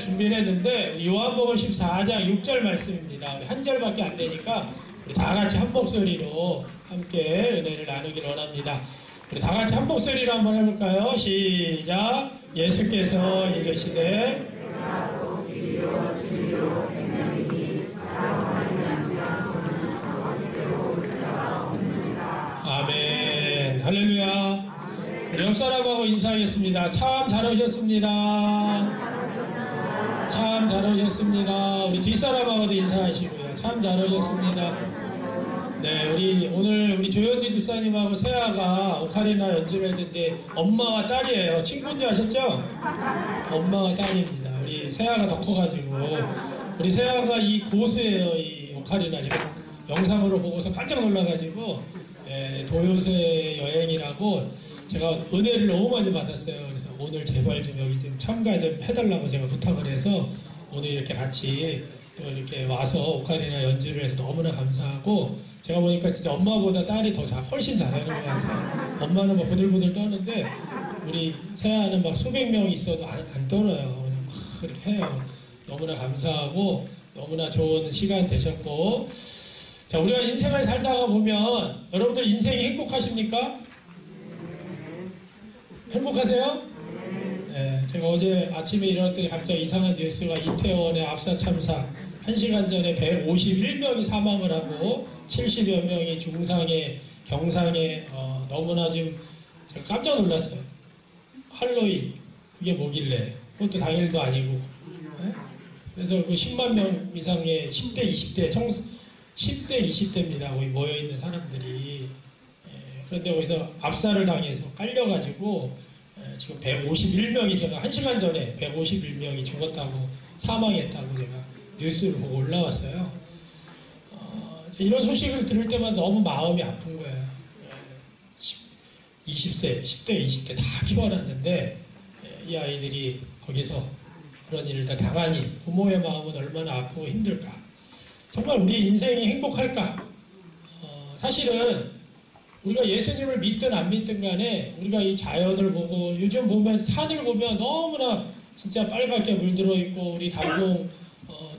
준비를 했는데 요한복음 14장 6절 말씀입니다. 우리 한 절밖에 안 되니까 우리 다 같이 한 목소리로 함께 은혜를 나누기를 원합니다. 우리 다 같이 한 목소리로 한번 해볼까요? 시작. 예수께서 이르시되 아멘. 할렐루야. 옆 사람하고 인사하겠습니다. 참 잘오셨습니다. 참 잘오셨습니다. 우리 뒷사람하고도 인사하시고요. 참 잘오셨습니다. 네, 오늘 우리 조현지 집사님하고 세아가 오카리나 연주를 했는데 엄마와 딸이에요. 친구인지 아셨죠? 엄마와 딸입니다. 우리 세아가 더 커가지고 우리 세아가 이 고수예요. 이 오카리나 지금 영상으로 보고서 깜짝 놀라가지고 도요새 여행이라고 제가 은혜를 너무 많이 받았어요. 그래서 오늘 제발 좀 여기 좀 참가 좀 해달라고 제가 부탁을 해서 오늘 이렇게 같이 또 이렇게 와서 오카리나 연주를 해서 너무나 감사하고 제가 보니까 진짜 엄마보다 딸이 더 훨씬 잘하는 것 같아요. 엄마는 막 부들부들 떠는데 우리 세아는 막 수백 명이 있어도 안 떨어요. 그냥 막 그렇게 해요. 너무나 감사하고 너무나 좋은 시간 되셨고 자 우리가 인생을 살다가 보면 여러분들 인생이 행복하십니까? 행복하세요? 네, 제가 어제 아침에 일어났더니 갑자기 이상한 뉴스가 이태원의 압사 참사 1시간 전에 151명이 사망을 하고 70여 명이 중상에 경상에 너무나 지금 제가 깜짝 놀랐어요. 할로윈 그게 뭐길래 그것도 당일도 아니고 네? 그래서 그 10만 명 이상의 10대 20대 10대 20대입니다. 거기 모여있는 사람들이 그런데 거기서 압사를 당해서 깔려가지고 지금 151명이 제가 1시간 전에 151명이 죽었다고 사망했다고 제가 뉴스를 보고 올라왔어요. 이런 소식을 들을 때마다 너무 마음이 아픈 거예요. 20세, 10대, 20대 다 키워놨는데 이 아이들이 거기서 그런 일을 다 당하니 부모의 마음은 얼마나 아프고 힘들까. 정말 우리 인생이 행복할까? 사실은 우리가 예수님을 믿든 안 믿든 간에 우리가 이 자연을 보고 요즘 보면 산을 보면 너무나 진짜 빨갛게 물들어 있고 우리 단풍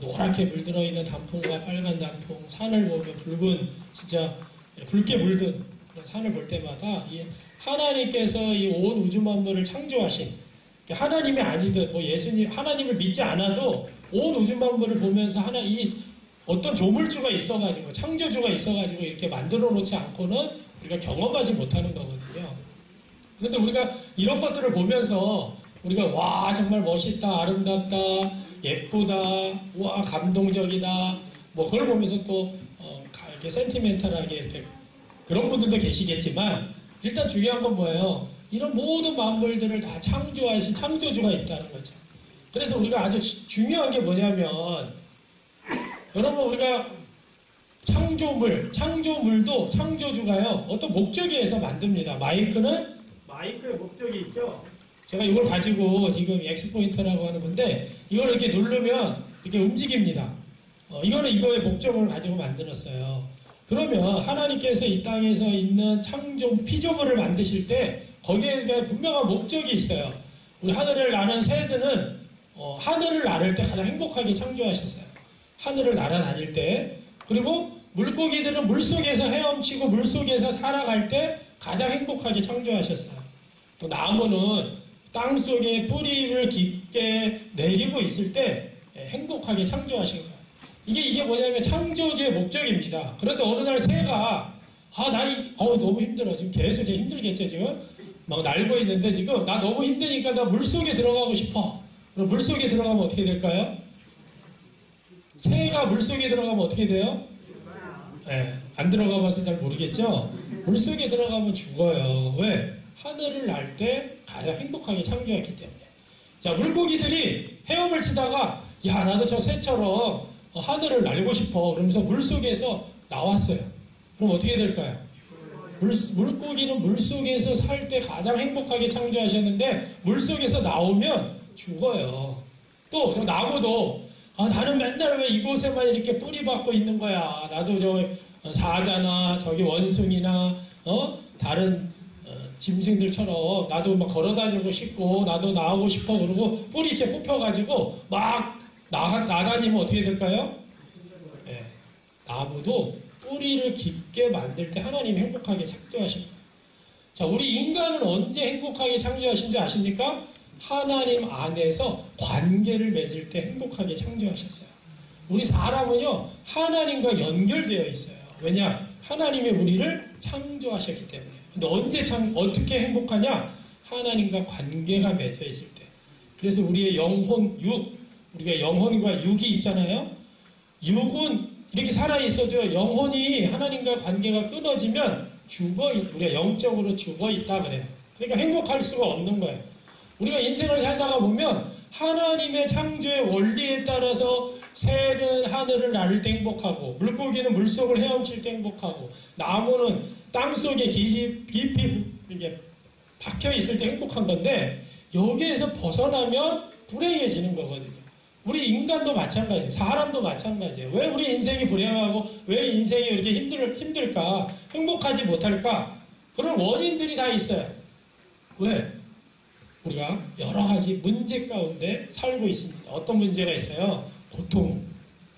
노랗게 물들어 있는 단풍과 빨간 단풍 산을 보면 붉은 진짜 붉게 물든 그런 산을 볼 때마다 이 하나님께서 이 온 우주 만물을 창조하신 하나님이 아니든 뭐 예수님 하나님을 믿지 않아도 온 우주 만물을 보면서 이 어떤 조물주가 있어가지고 창조주가 있어가지고 이렇게 만들어 놓지 않고는 우리가 경험하지 못하는 거거든요. 그런데 우리가 이런 것들을 보면서 우리가 와 정말 멋있다 아름답다 예쁘다 와 감동적이다 뭐 그걸 보면서 또 이렇게 센티멘탈하게 이렇게 그런 분들도 계시겠지만 일단 중요한 건 뭐예요? 이런 모든 만물들을 다 창조하신 창조주가 있다는 거죠. 그래서 우리가 아주 중요한 게 뭐냐면 여러분 우리가 창조물도 창조주가요 어떤 목적에 의해서 만듭니다. 마이크의 목적이 있죠. 제가 이걸 가지고 지금 엑스포인터라고 하는 건데 이걸 이렇게 누르면 이렇게 움직입니다. 이거는 이거의 목적을 가지고 만들었어요. 그러면 하나님께서 이 땅에서 있는 피조물을 만드실 때 거기에 대한 분명한 목적이 있어요. 우리 하늘을 나는 새들은 하늘을 나를 때 가장 행복하게 창조하셨어요. 하늘을 날아다닐 때 그리고 물고기들은 물속에서 헤엄치고 물속에서 살아갈 때 가장 행복하게 창조하셨어요. 또 나무는 땅속에 뿌리를 깊게 내리고 있을 때 행복하게 창조하신 거예요. 이게 뭐냐면 창조주의 목적입니다. 그런데 어느 날 새가 너무 힘들어. 지금 계속 힘들겠죠 지금? 막 날고 있는데 지금 나 너무 힘드니까 나 물속에 들어가고 싶어. 그럼 물속에 들어가면 어떻게 될까요? 새가 물속에 들어가면 어떻게 돼요? 안 들어가 봐서 잘 모르겠죠? 물속에 들어가면 죽어요. 왜? 하늘을 날 때 가장 행복하게 창조했기 때문에. 자, 물고기들이 헤엄을 치다가 야 나도 저 새처럼 하늘을 날고 싶어 그러면서 물속에서 나왔어요. 그럼 어떻게 될까요? 물고기는 물속에서 살 때 가장 행복하게 창조하셨는데 물속에서 나오면 죽어요. 또 저 나무도 나는 맨날 왜 이곳에만 이렇게 뿌리 박고 있는 거야. 나도 저 사자나 저기 원숭이나 다른 짐승들처럼 나도 막 걸어다니고 싶고 나도 나오고 싶어 그러고 뿌리채 뽑혀가지고 막 나다니면 어떻게 될까요? 네, 나무도 뿌리를 깊게 만들 때 하나님 행복하게 창조하십니다. 자, 우리 인간은 언제 행복하게 창조하신 줄 아십니까? 하나님 안에서 관계를 맺을 때 행복하게 창조하셨어요. 우리 사람은요, 하나님과 연결되어 있어요. 왜냐? 하나님이 우리를 창조하셨기 때문에. 근데 어떻게 행복하냐? 하나님과 관계가 맺어 있을 때. 그래서 우리의 영혼, 우리가 영혼과 육이 있잖아요. 육은 이렇게 살아있어도 영혼이 하나님과 관계가 끊어지면 우리가 영적으로 죽어있다 그래요. 그러니까 행복할 수가 없는 거예요. 우리가 인생을 살다가 보면 하나님의 창조의 원리에 따라서 새는 하늘을 나를 때 행복하고 물고기는 물속을 헤엄칠 때 행복하고 나무는 땅속에 깊이 이게 박혀 있을 때 행복한 건데 여기에서 벗어나면 불행해지는 거거든요. 우리 인간도 마찬가지예요. 사람도 마찬가지예요. 왜 우리 인생이 불행하고 왜 인생이 이렇게 힘들까? 행복하지 못할까? 그런 원인들이 다 있어요. 왜? 우리가 여러 가지 문제 가운데 살고 있습니다. 어떤 문제가 있어요? 고통,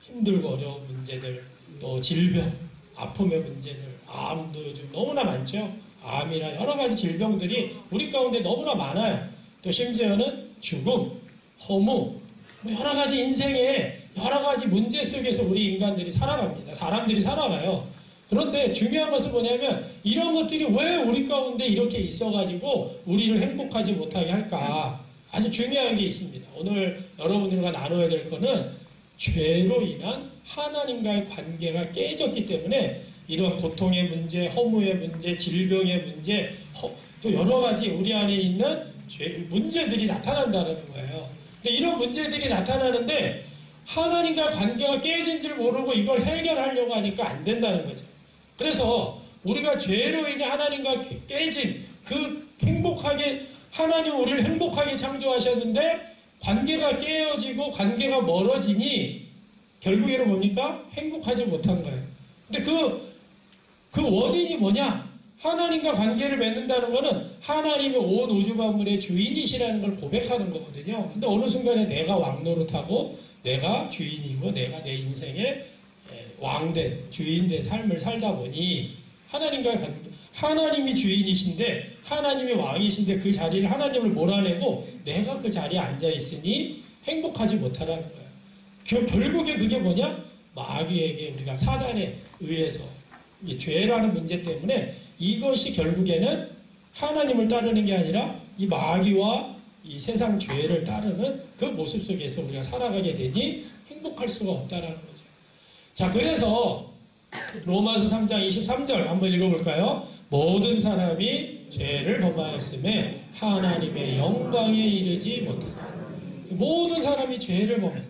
힘들고 어려운 문제들, 또 질병, 아픔의 문제들, 암도 요즘 너무나 많죠. 암이나 여러 가지 질병들이 우리 가운데 너무나 많아요. 또 심지어는 죽음, 허무, 여러 가지 인생의 여러 가지 문제 속에서 우리 인간들이 살아갑니다. 사람들이 살아가요. 그런데 중요한 것은 뭐냐면 이런 것들이 왜 우리 가운데 이렇게 있어가지고 우리를 행복하지 못하게 할까? 아주 중요한 게 있습니다. 오늘 여러분들과 나눠야 될 거는 죄로 인한 하나님과의 관계가 깨졌기 때문에 이런 고통의 문제, 허무의 문제, 질병의 문제, 또 여러 가지 우리 안에 있는 문제들이 나타난다는 거예요. 근데 이런 문제들이 나타나는데 하나님과 관계가 깨진 줄 모르고 이걸 해결하려고 하니까 안 된다는 거죠. 그래서 우리가 죄로 인해 하나님과 깨진 하나님 우리를 행복하게 창조하셨는데 관계가 깨어지고 관계가 멀어지니 결국에는 뭡니까? 행복하지 못한 거예요. 근데 그 원인이 뭐냐? 하나님과 관계를 맺는다는 것은 하나님이 온 우주 만물의 주인이시라는 걸 고백하는 거거든요. 근데 어느 순간에 내가 왕노릇하고 내가 주인이고 내가 내 인생의 왕된 주인된 삶을 살다 보니 하나님이 주인이신데 하나님이 왕이신데 그 자리를 하나님을 몰아내고 내가 그 자리에 앉아있으니 행복하지 못하라는 거예요. 결국에 그게 뭐냐? 마귀에게 우리가 사단에 의해서 죄라는 문제 때문에 이것이 결국에는 하나님을 따르는 게 아니라 이 마귀와 이 세상 죄를 따르는 그 모습 속에서 우리가 살아가게 되니 행복할 수가 없다라는 거죠. 자, 그래서 로마서 3장 23절 한번 읽어볼까요? 모든 사람이 죄를 범하였음에 하나님의 영광에 이르지 못한다. 모든 사람이 죄를 범해.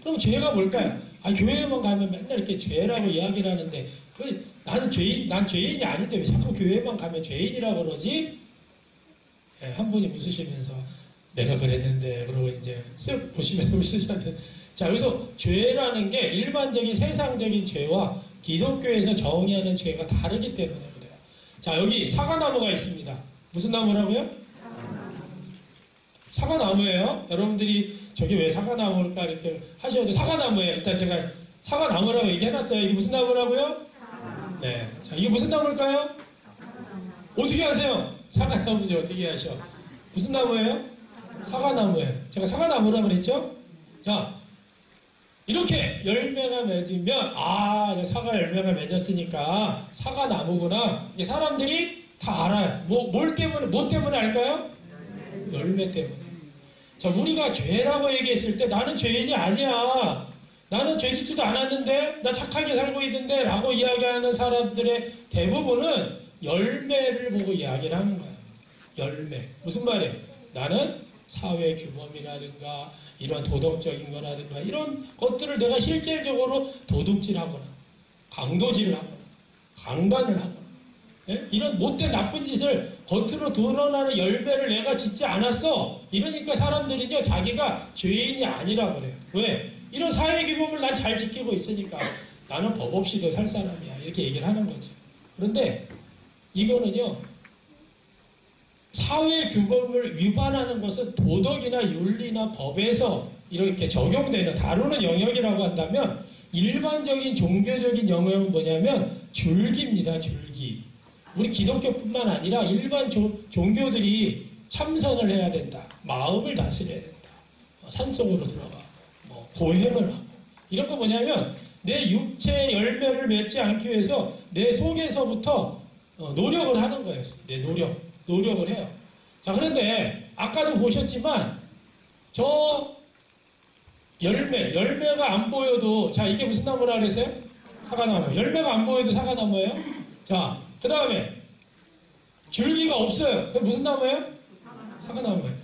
그럼 죄가 뭘까요? 교회에만 가면 맨날 이렇게 죄라고 이야기를 하는데 난 죄인이 아닌데 왜 자꾸 교회만 가면 죄인이라고 그러지? 네, 한 분이 웃으시면서 내가 그랬는데 그러고 이제 쓱 보시면서 웃으셨는데 자, 여기서 죄라는 게 일반적인 세상적인 죄와 기독교에서 정의하는 죄가 다르기 때문에 그래요. 자, 여기 사과나무가 있습니다. 무슨 나무라고요? 사과나무예요. 여러분들이 저게 왜 사과나무일까 이렇게 하셔도 사과나무예요. 일단 제가 사과나무라고 얘기해놨어요. 이게 무슨 나무라고요? 네. 자, 이게 무슨 나무일까요? 어떻게 하세요? 사과나무죠. 어떻게 하셔? 무슨 나무예요? 사과나무예요. 제가 사과나무라고 그랬죠? 자, 이렇게 열매가 맺으면 사과 열매가 맺었으니까 사과나무구나. 이게 사람들이 다 알아요. 뭐 때문에 알까요? 열매 때문에. 자, 우리가 죄라고 얘기했을 때 나는 죄인이 아니야. 나는 죄 짓지도 않았는데 나 착하게 살고 있는데 라고 이야기하는 사람들의 대부분은 열매를 보고 이야기를 하는 거예요. 열매. 무슨 말이에요? 나는 사회 규범이라든가 이런 도덕적인 거라든가 이런 것들을 내가 실질적으로 도둑질하거나 강도질을 하거나 강간을 하거나 이런 못된 나쁜 짓을 겉으로 드러나는 열매를 내가 짓지 않았어. 이러니까 사람들은요 자기가 죄인이 아니라고 그래요. 왜? 이런 사회 규범을 난 잘 지키고 있으니까 나는 법 없이도 살 사람이야. 이렇게 얘기를 하는 거죠. 그런데 이거는요 사회 규범을 위반하는 것은 도덕이나 윤리나 법에서 이렇게 적용되는 다루는 영역이라고 한다면 일반적인 종교적인 영역은 뭐냐면 줄기입니다. 줄기. 우리 기독교뿐만 아니라 일반 종교들이 참선을 해야 된다. 마음을 다스려야 된다. 산속으로 들어가. 고행을 하고. 이런 거 뭐냐면 내 육체의 열매를 맺지 않기 위해서 내 속에서부터 노력을 하는 거예요. 내 노력을 해요. 자, 그런데 아까도 보셨지만 저 열매가 안 보여도, 자, 이게 무슨 나무라 그랬어요? 사과나무. 열매가 안 보여도 사과나무예요? 자, 그 다음에 줄기가 없어요. 그럼 무슨 나무예요? 사과나무예요.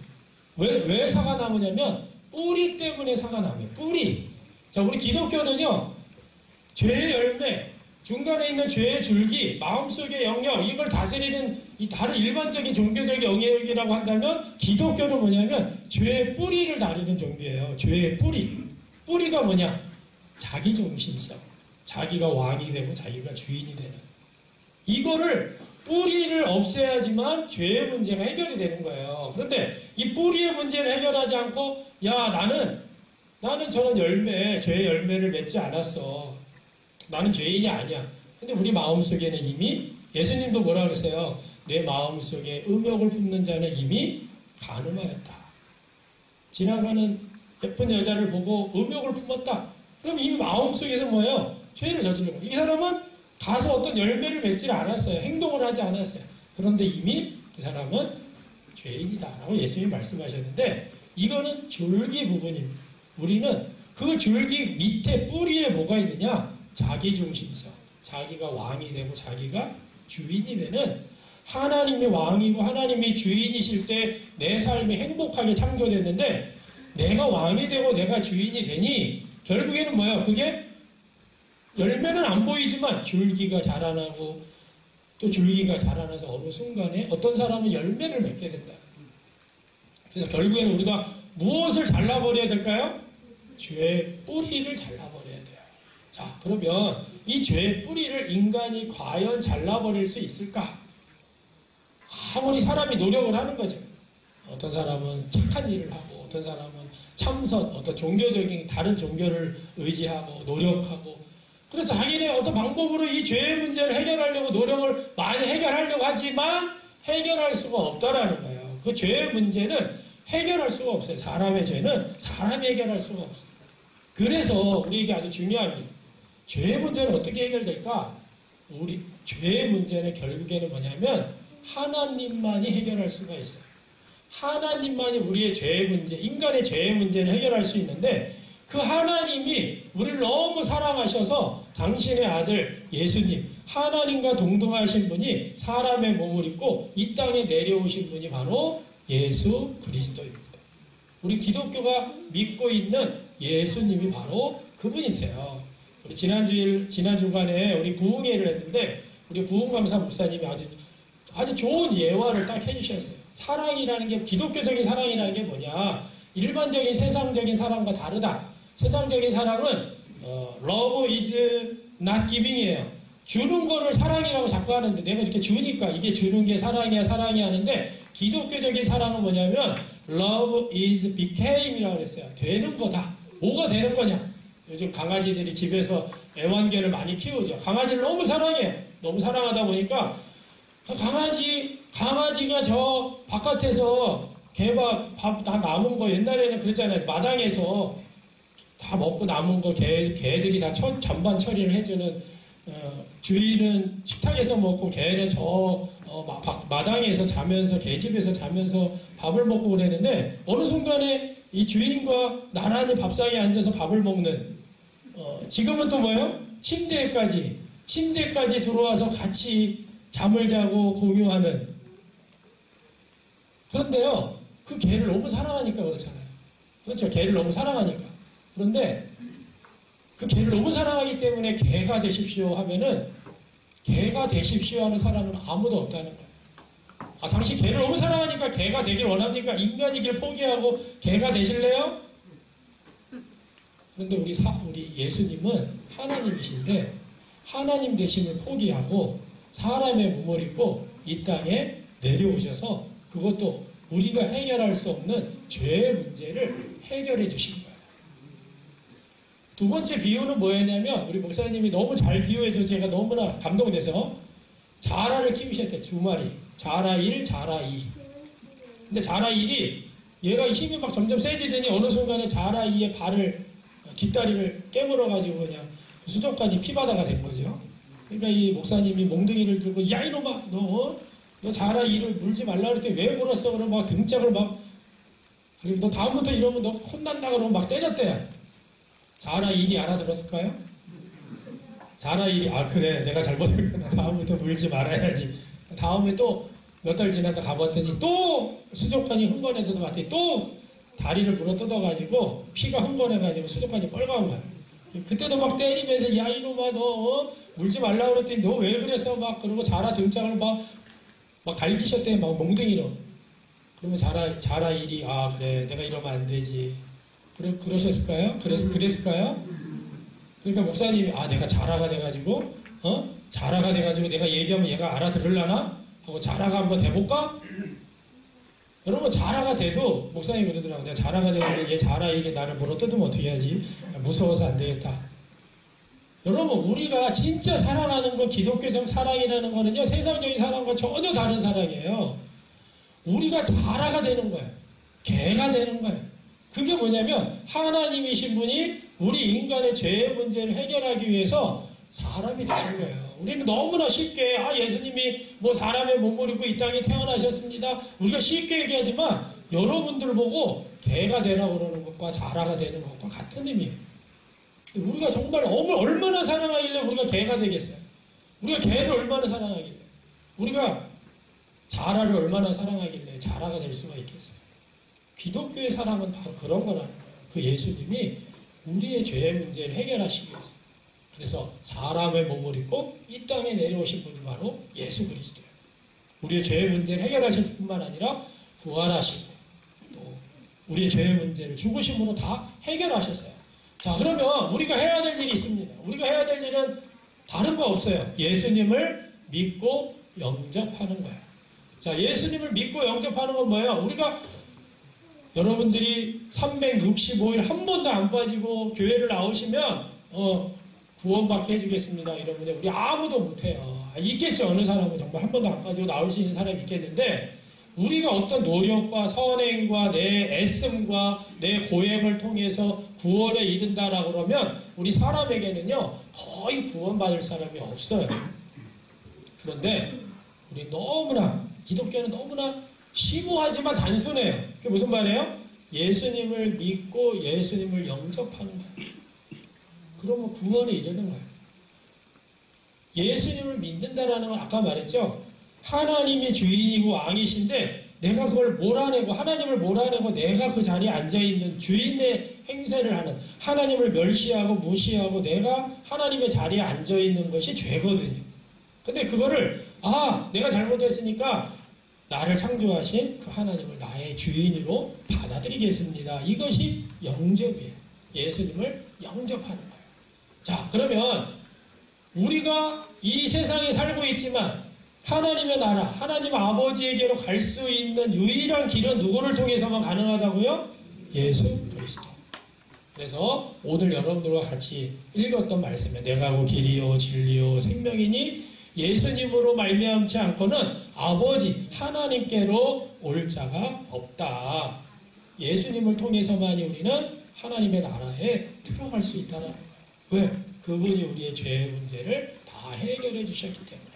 왜 사과나무냐면 뿌리 때문에 사과나무예요. 뿌리. 자, 우리 기독교는요, 죄의 열매, 중간에 있는 죄의 줄기, 마음속의 영역, 이걸 다스리는 이 다른 일반적인 종교적 영역이라고 한다면 기독교는 뭐냐면 죄의 뿌리를 다루는 종교예요. 죄의 뿌리. 뿌리가 뭐냐? 자기중심성. 자기가 왕이 되고 자기가 주인이 되는. 이거를 뿌리를 없애야지만 죄의 문제가 해결이 되는 거예요. 그런데 이 뿌리의 문제를 해결하지 않고 야, 나는 저런 죄의 열매를 맺지 않았어. 나는 죄인이 아니야. 근데 우리 마음속에는 이미 예수님도 뭐라 그랬어요? 내 마음속에 음욕을 품는 자는 이미 간음하였다. 지나가는 예쁜 여자를 보고 음욕을 품었다. 그럼 이미 마음속에서 뭐예요? 죄를 저지르고. 이 사람은 가서 어떤 열매를 맺지 않았어요. 행동을 하지 않았어요. 그런데 이미 그 사람은 죄인이다라고 예수님이 말씀하셨는데 이거는 줄기 부분입니다. 우리는 그 줄기 밑에 뿌리에 뭐가 있느냐? 자기중심성. 자기가 왕이 되고 자기가 주인이 되는, 하나님이 왕이고 하나님이 주인이실 때 내 삶이 행복하게 창조됐는데 내가 왕이 되고 내가 주인이 되니 결국에는 뭐야? 그게 열매는 안 보이지만 줄기가 자라나고 또 줄기가 자라나서 어느 순간에 어떤 사람은 열매를 맺게 된다. 그래서 결국에는 우리가 무엇을 잘라버려야 될까요? 죄의 뿌리를 잘라버려야 돼요. 자, 그러면 이 죄의 뿌리를 인간이 과연 잘라버릴 수 있을까? 아무리 사람이 노력을 하는 거죠. 어떤 사람은 착한 일을 하고 어떤 사람은 참선, 어떤 종교적인 다른 종교를 의지하고 노력하고, 그래서 자기네 어떤 방법으로 이 죄의 문제를 해결하려고 노력을 많이 해결하려고 하지만 해결할 수가 없다라는 거예요. 그 죄의 문제는 해결할 수가 없어요. 사람의 죄는 사람이 해결할 수가 없어요. 그래서 우리에게 아주 중요합니다. 죄의 문제는 어떻게 해결될까? 우리 죄의 문제는 결국에는 뭐냐면 하나님만이 해결할 수가 있어요. 하나님만이 우리의 죄의 문제, 인간의 죄의 문제를 해결할 수 있는데 그 하나님이 우리를 너무 사랑하셔서 당신의 아들 예수님, 하나님과 동등하신 분이 사람의 몸을 입고 이 땅에 내려오신 분이 바로 예수 그리스도입니다. 우리 기독교가 믿고 있는 예수님이 바로 그분이세요. 우리 지난 주간에 우리 부흥회를 했는데 우리 부흥강사 목사님이 아주 좋은 예화를 딱 해주셨어요. 사랑이라는 게, 기독교적인 사랑이라는 게 뭐냐? 일반적인 세상적인 사랑과 다르다. 세상적인 사랑은 love is not giving이에요. 주는 거를 사랑이라고 자꾸 하는데 내가 이렇게 주니까 이게 주는 게 사랑이야 하는데, 기독교적인 사랑은 뭐냐면 love is became이라고 그랬어요. 되는 거다. 뭐가 되는 거냐? 요즘 강아지들이 집에서 애완견을 많이 키우죠. 강아지를 너무 사랑해요. 너무 사랑하다 보니까 강아지가 저 바깥에서 밥 다 남은 거, 옛날에는 그랬잖아요. 마당에서 다 먹고 남은 거 개들이 다 잔반 처리를 해주는, 주인은 식탁에서 먹고 개는 마당에서 자면서, 개집에서 자면서 밥을 먹고 그랬는데 어느 순간에 이 주인과 나란히 밥상에 앉아서 밥을 먹는, 지금은 또 뭐예요? 침대까지 들어와서 같이 잠을 자고 공유하는. 그런데요, 그 개를 너무 사랑하니까 그렇잖아요. 그렇죠? 개를 너무 사랑하니까. 그런데 그 개를 너무 사랑하기 때문에 개가 되십시오 하면은, 개가 되십시오 하는 사람은 아무도 없다는 거예요. 아, 당신 개를 너무 사랑하니까 개가 되길 원합니까? 인간이길 포기하고 개가 되실래요? 그런데 우리 예수님은 하나님이신데 하나님 되심을 포기하고 사람의 몸을 입고 이 땅에 내려오셔서 그것도 우리가 해결할 수 없는 죄의 문제를 해결해 주신 거예요. 두 번째 비유는 뭐였냐면 우리 목사님이 너무 잘 비유해줘서 제가 너무나 감동돼서 자라를 키우셨대. 두 마리. 자라 1, 자라 2. 근데 자라 1이 얘가 힘이 막 점점 세지더니 어느 순간에 자라 2의 발을 뒷다리를 깨물어가지고 그냥 수족관이 피바다가 된 거죠. 그러니까 이 목사님이 몽둥이를 들고 야 이놈아 너 자라 2를 물지 말라 그랬더니 왜 물었어? 그러면 막 등짝을 막 그리고 너 다음부터 이러면 너 혼난다 그러면 막 때렸대. 자라 1이 알아들었을까요? 자라 1이 그래 내가 잘못했구나. 다음부터 물지 말아야지. 다음에 또 몇 달 지나다 가봤더니 또 수족관이 흥건해서도 봤더니 또 다리를 물어 뜯어가지고 피가 흥건해가지고 수족관이 뻘가운 거야. 그때도 막 때리면서 야 이놈아 너 물지 말라 그랬더니 너 왜 그랬어? 막 그러고 자라 등짝을 막 갈기셨대. 막 몽둥이로. 그러면 자라 1이 그래 내가 이러면 안 되지. 그러셨을까요? 그랬을까요? 그러니까 목사님이 내가 자라가 돼가지고 자라가 돼가지고 내가 얘기하면 얘가 알아들으려나? 하고 자라가 한번 돼볼까? 여러분 자라가 돼도 목사님이 그러더라고요. 내가 자라가 되는데 얘 자라 이게 나를 물어뜯으면 어떻게 해야지? 무서워서 안 되겠다. 여러분 우리가 진짜 사랑하는 건 기독교적 사랑이라는 거는요 세상적인 사랑과 전혀 다른 사랑이에요. 우리가 자라가 되는 거예요. 개가 되는 거예요. 그게 뭐냐면 하나님이신 분이 우리 인간의 죄의 문제를 해결하기 위해서 사람이 되신 거예요. 우리는 너무나 쉽게 예수님이 뭐 사람의 몸을 입고 이 땅에 태어나셨습니다. 우리가 쉽게 얘기하지만 여러분들 보고 개가 되라고 그러는 것과 자라가 되는 것과 같은 의미예요. 우리가 정말 얼마나 사랑하길래 우리가 개가 되겠어요? 우리가 개를 얼마나 사랑하길래? 우리가 자라를 얼마나 사랑하길래 자라가 될 수가 있겠어요? 기독교의 사랑은 바로 그런 거라는 거예요. 그 예수님이 우리의 죄의 문제를 해결하시기 위해서. 그래서 사람의 몸을 입고 이 땅에 내려오신 분이 바로 예수 그리스도예요. 우리의 죄의 문제를 해결하실 뿐만 아니라 부활하시고 또 우리의 죄의 문제를 죽으심으로 다 해결하셨어요. 자, 그러면 우리가 해야 될 일이 있습니다. 우리가 해야 될 일은 다른 거 없어요. 예수님을 믿고 영접하는 거예요. 자, 예수님을 믿고 영접하는 건 뭐예요? 우리가 여러분들이 365일 한 번도 안 빠지고 교회를 나오시면 구원받게 해주겠습니다. 이러면 우리 아무도 못해요. 있겠죠. 어느 사람은 정말 한 번도 안 빠지고 나올 수 있는 사람이 있겠는데 우리가 어떤 노력과 선행과 내 애씀과 내 고행을 통해서 구원에 이른다라고 그러면 우리 사람에게는요 거의 구원받을 사람이 없어요. 그런데 우리 너무나 기독교는 너무나 심오하지만 단순해요. 그게 무슨 말이에요? 예수님을 믿고 예수님을 영접하는 거예요. 그러면 구원에 이르는 거예요. 예수님을 믿는다라는 건 아까 말했죠. 하나님이 주인이고 왕이신데 내가 그걸 몰아내고 하나님을 몰아내고 내가 그 자리에 앉아있는 주인의 행세를 하는 하나님을 멸시하고 무시하고 내가 하나님의 자리에 앉아있는 것이 죄거든요. 근데 그거를 내가 잘못했으니까 나를 창조하신 그 하나님을 나의 주인으로 받아들이겠습니다. 이것이 영접이에요. 예수님을 영접하는 거예요. 자, 그러면 우리가 이 세상에 살고 있지만 하나님의 나라, 하나님 아버지에게로 갈 수 있는 유일한 길은 누구를 통해서만 가능하다고요? 예수 그리스도. 그래서 오늘 여러분들과 같이 읽었던 말씀에 내가 그 길이요 진리요 생명이니 예수님으로 말미암지 않고는 아버지 하나님께로 올 자가 없다. 예수님을 통해서만이 우리는 하나님의 나라에 들어갈 수 있다는 거예요. 왜? 그분이 우리의 죄의 문제를 다 해결해 주셨기 때문에.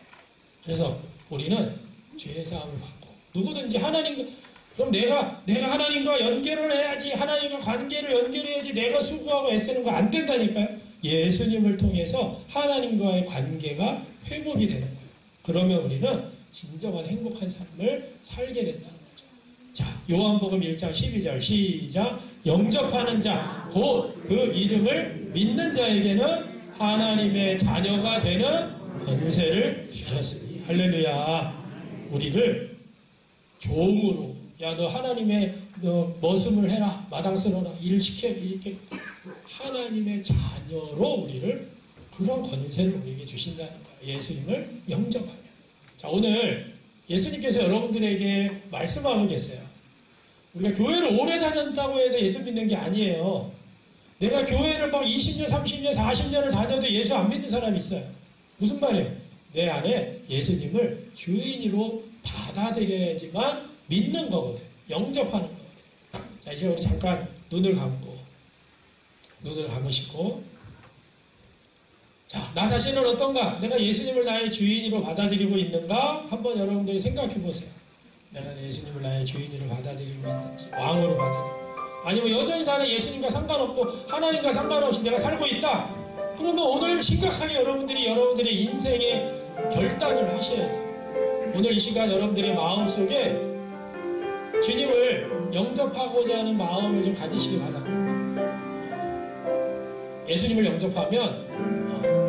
그래서 우리는 죄의 사함을 받고 누구든지 그럼 내가 하나님과 연결을 해야지, 하나님과 관계를 연결해야지, 내가 수고하고 애쓰는 거 안 된다니까요. 예수님을 통해서 하나님과의 관계가 회복이 되는 거예요. 그러면 우리는 진정한 행복한 삶을 살게 된다는 거죠. 자, 요한복음 1장 12절 시작. 영접하는 자, 곧 그 이름을 믿는 자에게는 하나님의 자녀가 되는 권세를 주셨으니. 할렐루야. 우리를 종으로, 너 하나님의 머슴을 해라, 마당 쓸어라, 일 시켜, 이렇게 하나님의 자녀로 우리를 그런 권세를 우리에게 주신다는 거예요. 예수님을 영접하면. 자, 오늘 예수님께서 여러분들에게 말씀하고 계세요. 우리가 교회를 오래 다녔다고 해서 예수 믿는 게 아니에요. 내가 교회를 막 20년, 30년, 40년을 다녀도 예수 안 믿는 사람이 있어요. 무슨 말이에요? 내 안에 예수님을 주인으로 받아들여야지만 믿는 거거든. 영접하는 거거든. 자, 이제 우리 잠깐 눈을 감으시고, 자, 나 자신은 어떤가? 내가 예수님을 나의 주인으로 받아들이고 있는가? 한번 여러분들이 생각해 보세요. 내가 예수님을 나의 주인으로 받아들이고 있는지, 왕으로 받아들이고, 아니면 여전히 나는 예수님과 상관없고 하나님과 상관없이 내가 살고 있다. 그러면 오늘 심각하게 여러분들의 인생의 결단을 하셔야 돼요. 오늘 이 시간 여러분들의 마음속에 주님을 영접하고자 하는 마음을 좀 가지시기 바랍니다. 예수님을 영접하면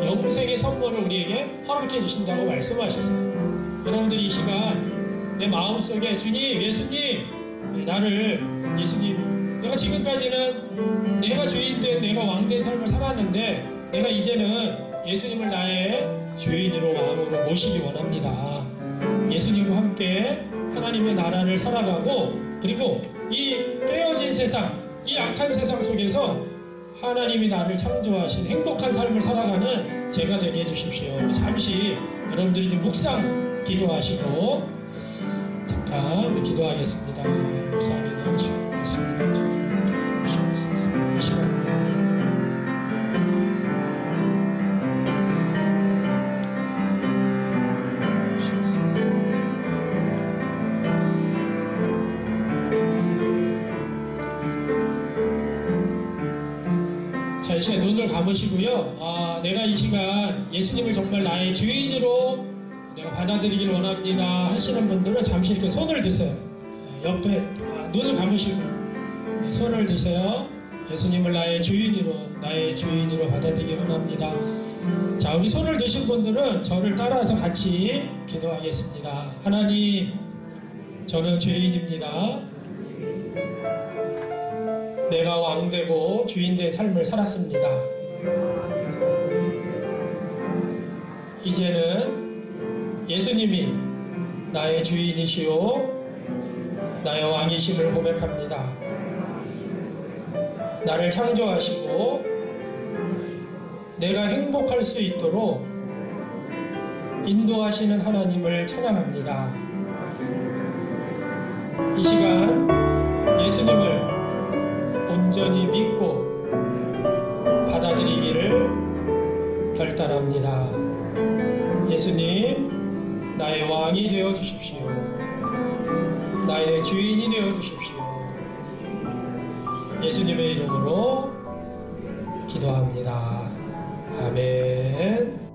영생의 선물을 우리에게 허락해 주신다고 말씀하셨어요. 여러분들이 이 시간 내 마음속에 주님, 예수님, 나를 예수님, 내가 지금까지는 내가 주인된 내가 왕된 삶을 살았는데 내가 이제는 예수님을 나의 주인으로 왕으로 모시기 원합니다. 예수님과 함께 하나님의 나라를 살아가고 그리고 이 깨어진 세상, 이 악한 세상 속에서 하나님이 나를 창조하신 행복한 삶을 살아가는 제가 되게 해주십시오. 잠시 여러분들이 좀 묵상 기도하시고 잠깐 기도하겠습니다. 묵상 기도하시겠습니다. 자, 이제 눈을 감으시고요. 내가 이 시간 예수님을 정말 나의 주인으로 내가 받아들이길 원합니다 하시는 분들은 잠시 이렇게 손을 드세요. 옆에 눈을 감으시고 손을 드세요. 예수님을 나의 주인으로 받아들이길 원합니다. 자, 우리 손을 드신 분들은 저를 따라서 같이 기도하겠습니다. 하나님, 저는 죄인입니다. 내가 왕되고 주인된 삶을 살았습니다. 이제는 예수님이 나의 주인이시오 나의 왕이심을 고백합니다. 나를 창조하시고 내가 행복할 수 있도록 인도하시는 하나님을 찬양합니다. 이 시간 예수님을 온전히 믿고 받아들이기를 결단합니다. 예수님, 나의 왕이 되어 주십시오. 나의 주인이 되어 주십시오. 예수님의 이름으로 기도합니다. 아멘.